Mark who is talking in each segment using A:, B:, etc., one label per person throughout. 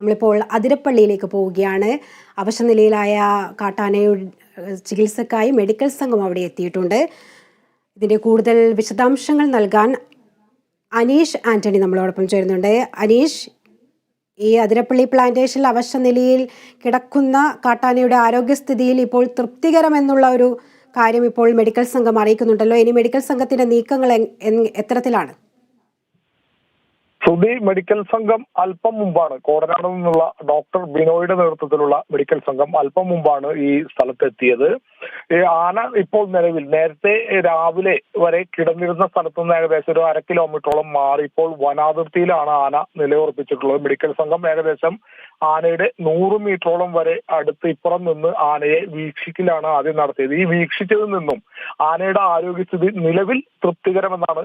A: നമ്മളിപ്പോൾ അതിരപ്പള്ളിയിലേക്ക് പോവുകയാണ്. അവശനിലയിലായ കാട്ടാനയുടെ ചികിത്സക്കായി മെഡിക്കൽ സംഘം അവിടെ എത്തിയിട്ടുണ്ട്. ഇതിന്റെ കൂടുതൽ വിശദാംശങ്ങൾ നൽകാൻ അനീഷ് ആന്റണി നമ്മളോടൊപ്പം ചേരുന്നുണ്ട്. അനീഷ്, ഈ അതിരപ്പള്ളി പ്ലാന്റേഷനിൽ അവശനിലയിൽ കിടക്കുന്ന കാട്ടാനയുടെ ആരോഗ്യസ്ഥിതിയിൽ ഇപ്പോൾ തൃപ്തികരമെന്നുള്ള ഒരു കാര്യം ഇപ്പോൾ മെഡിക്കൽ സംഘം അറിയിക്കുന്നുണ്ടല്ലോ. ഇനി മെഡിക്കൽ സംഘത്തിന്റെ നീക്കങ്ങൾ എത്തരത്തിലാണ്?
B: ശ്രുതി, മെഡിക്കൽ സംഘം അല്പം മുമ്പാണ് കോടനാട് നിന്നുള്ള ഡോക്ടർ ബിനോയുടെ നേതൃത്വത്തിലുള്ള മെഡിക്കൽ സംഘം അല്പം മുമ്പാണ് ഈ സ്ഥലത്തെത്തിയത്. ആന ഇപ്പോൾ നിലവിൽ നേരത്തെ രാവിലെ വരെ കിടന്നിരുന്ന സ്ഥലത്തു നിന്ന് ഏകദേശം ഒരു 1/2 കിലോമീറ്ററോളം മാറി ഇപ്പോൾ വനാതിർത്തിയിലാണ് ആന നിലയുറപ്പിച്ചിട്ടുള്ളത്. മെഡിക്കൽ സംഘം ഏകദേശം ആനയുടെ 100 മീറ്ററോളം വരെ അടുത്ത് ഇപ്പുറം നിന്ന് ആനയെ വീക്ഷിക്കലാണ് ആദ്യം നടത്തിയത്. ഈ വീക്ഷിച്ചതിൽ നിന്നും ആനയുടെ ആരോഗ്യസ്ഥിതി നിലവിൽ തൃപ്തികരമെന്നാണ്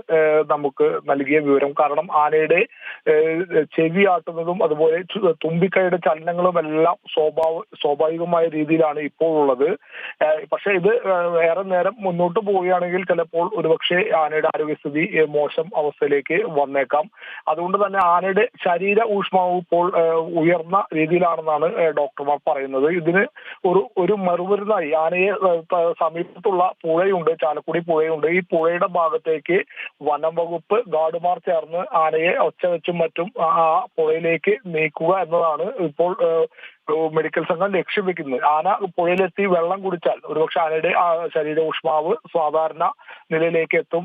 B: നമുക്ക് നൽകിയ വിവരം. കാരണം ആനയുടെ ചെവി ആട്ടുന്നതും അതുപോലെ തുമ്പിക്കൈയുടെ ചലനങ്ങളും എല്ലാം സ്വാഭാവികമായ രീതിയിലാണ് ഇപ്പോൾ ഉള്ളത്. പക്ഷെ ഇത് വേറെ നേരം മുന്നോട്ട് പോവുകയാണെങ്കിൽ ചിലപ്പോൾ ഒരുപക്ഷെ ആനയുടെ ആരോഗ്യസ്ഥിതി മോശം അവസ്ഥയിലേക്ക് വന്നേക്കാം. അതുകൊണ്ട് തന്നെ ആനയുടെ ശരീര ഊഷ്മാവ് ഇപ്പോൾ ഉയർന്ന രീതിയിലാണെന്നാണ് ഡോക്ടർമാർ പറയുന്നത്. ഇതിന് ഒരു മറുമരുന്നായി ആനയെ സമീപത്തുള്ള പുഴയുണ്ട്, ചാലക്കുടി പുഴയുണ്ട്. ഈ പുഴയുടെ ഭാഗത്തേക്ക് വനം വകുപ്പ് ഗാർഡുമാർ ചേർന്ന് ആനയെ ഒച്ച വെച്ചും മറ്റും ആ പുഴയിലേക്ക് നീക്കുക എന്നതാണ് ഇപ്പോൾ മെഡിക്കൽ സംഘം ലക്ഷ്യം വെക്കുന്നത്. ആന പുഴയിലെത്തി വെള്ളം കുടിച്ചാൽ ഒരുപക്ഷെ ആനയുടെ ശരീര ഊഷ്മാവ് സാധാരണ നിലയിലേക്ക് എത്തും.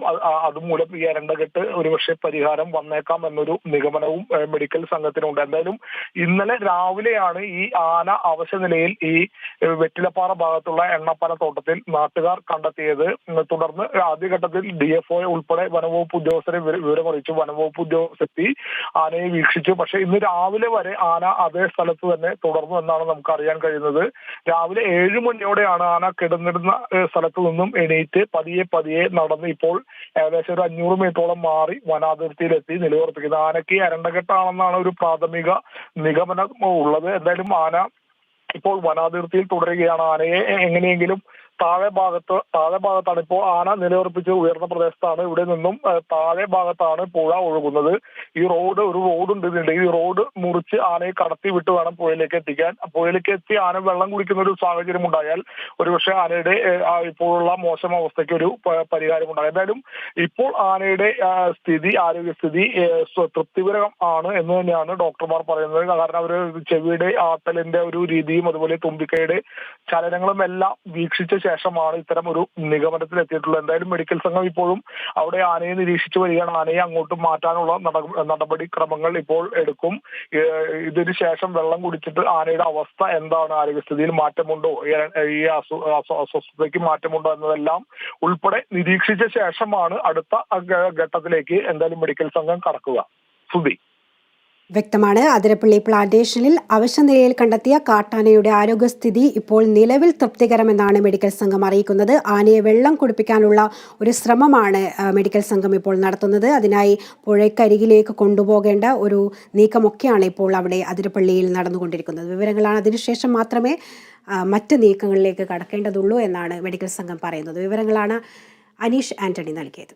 B: അതുമൂലം ഈ അരണ്ടകെട്ട് ഒരുപക്ഷെ പരിഹാരം വന്നേക്കാം എന്നൊരു നിഗമനവും മെഡിക്കൽ സംഘത്തിനുണ്ട്. എന്തായാലും ഇന്നലെ രാവിലെയാണ് ഈ ആന അവശനിലയിൽ ഈ വെറ്റിലപ്പാറ ഭാഗത്തുള്ള എണ്ണപ്പന തോട്ടത്തിൽ നാട്ടുകാർ കണ്ടെത്തിയത്. തുടർന്ന് ആദ്യഘട്ടത്തിൽ DFO ഉൾപ്പെടെ വനംവകുപ്പ് ഉദ്യോഗസ്ഥരെ വിവരമറിയിച്ചു. വനംവകുപ്പ് ഉദ്യോഗസ്ഥരെത്തി ആനയെ വീക്ഷിച്ചു. പക്ഷെ ഇന്ന് രാവിലെ വരെ ആന അതേ സ്ഥലത്ത് തന്നെ തുടർന്നു എന്നാണ് നമുക്ക് അറിയാൻ കഴിയുന്നത്. രാവിലെ 7 മണിയോടെയാണ് ആന കിടന്നിരുന്ന സ്ഥലത്തു നിന്നും എണീറ്റ് പതിയെ നടന്ന് ഇപ്പോൾ ഏകദേശം ഒരു 500 മീറ്ററോളം മാറി വനാതിർത്തിയിലെത്തി നിലയുറപ്പിക്കുന്നത്. ആനയ്ക്ക് അരണ്ടകെട്ടാണെന്നാണ് ഒരു പ്രാഥമിക നിഗമനം ഉള്ളത്. എന്തായാലും ആന ഇപ്പോൾ വനാതിർത്തിയിൽ തുടരുകയാണ്. ആനയെ എങ്ങനെയെങ്കിലും താഴെ ഭാഗത്താണ് ഇപ്പോൾ ആന നിലയുറപ്പിച്ച് ഉയർന്ന പ്രദേശത്താണ്. ഇവിടെ നിന്നും താഴെ ഭാഗത്താണ് പുഴ ഒഴുകുന്നത്. ഒരു റോഡുണ്ട്. ഈ റോഡ് മുറിച്ച് ആനയെ കടത്തി വിട്ട് വേണം പുഴയിലേക്ക് എത്തിക്കാൻ. പുഴയിലേക്ക് എത്തി ആന വെള്ളം കുടിക്കുന്ന ഒരു സാഹചര്യം ഉണ്ടായാൽ ഒരുപക്ഷെ ആനയുടെ ഇപ്പോഴുള്ള മോശം അവസ്ഥയ്ക്ക് ഒരു പരിഹാരം ഉണ്ടാകും. എന്തായാലും ഇപ്പോൾ ആനയുടെ ആരോഗ്യസ്ഥിതി തൃപ്തികരം ആണ് എന്ന് തന്നെയാണ് ഡോക്ടർമാർ പറയുന്നത്. കാരണം അവർ ചെവിയുടെ ആട്ടലിന്റെ ഒരു രീതിയും അതുപോലെ തുമ്പിക്കൈയുടെ ചലനങ്ങളും എല്ലാം വീക്ഷിച്ച ശേഷമാണ് ഇത്തരം ഒരു നിഗമനത്തിൽ എത്തിയിട്ടുള്ളത്. എന്തായാലും മെഡിക്കൽ സംഘം ഇപ്പോഴും അവിടെ ആനയെ നിരീക്ഷിച്ചു വരികയാണ്. ആനയെ അങ്ങോട്ട് മാറ്റാനുള്ള നടപടിക്രമങ്ങൾ ഇപ്പോൾ എടുക്കും. ഇതിനു ശേഷം വെള്ളം കുടിച്ചിട്ട് ആനയുടെ അവസ്ഥ എന്താണ്, ആരോഗ്യസ്ഥിതിയിൽ മാറ്റമുണ്ടോ, ഈ അസ്വസ്ഥതയ്ക്ക് മാറ്റമുണ്ടോ എന്നതെല്ലാം ഉൾപ്പെടെ നിരീക്ഷിച്ച ശേഷമാണ് അടുത്ത ഘട്ടത്തിലേക്ക് എന്തായാലും മെഡിക്കൽ സംഘം കടക്കുക. സുധി.
A: വ്യക്തമാണ്. അതിരപ്പള്ളി പ്ലാന്റേഷനിൽ അവശനിലയിൽ കണ്ടെത്തിയ കാട്ടാനയുടെ ആരോഗ്യസ്ഥിതി ഇപ്പോൾ നിലവിൽ തൃപ്തികരമെന്നാണ് മെഡിക്കൽ സംഘം അറിയിക്കുന്നത്. ആനയെ വെള്ളം കുടിപ്പിക്കാനുള്ള ഒരു ശ്രമമാണ് മെഡിക്കൽ സംഘം ഇപ്പോൾ നടത്തുന്നത്. അതിനായി പുഴയ്ക്കരികിലേക്ക് കൊണ്ടുപോകേണ്ട ഒരു നീക്കമൊക്കെയാണ് ഇപ്പോൾ അവിടെ അതിരപ്പള്ളിയിൽ നടന്നുകൊണ്ടിരിക്കുന്നത്. വിവരങ്ങളാണ് അതിനുശേഷം മാത്രമേ മറ്റ് നീക്കങ്ങളിലേക്ക് കടക്കേണ്ടതുള്ളൂ എന്നാണ് മെഡിക്കൽ സംഘം പറയുന്നത്. വിവരങ്ങളാണ് അനീഷ് ആന്റണി നൽകിയത്.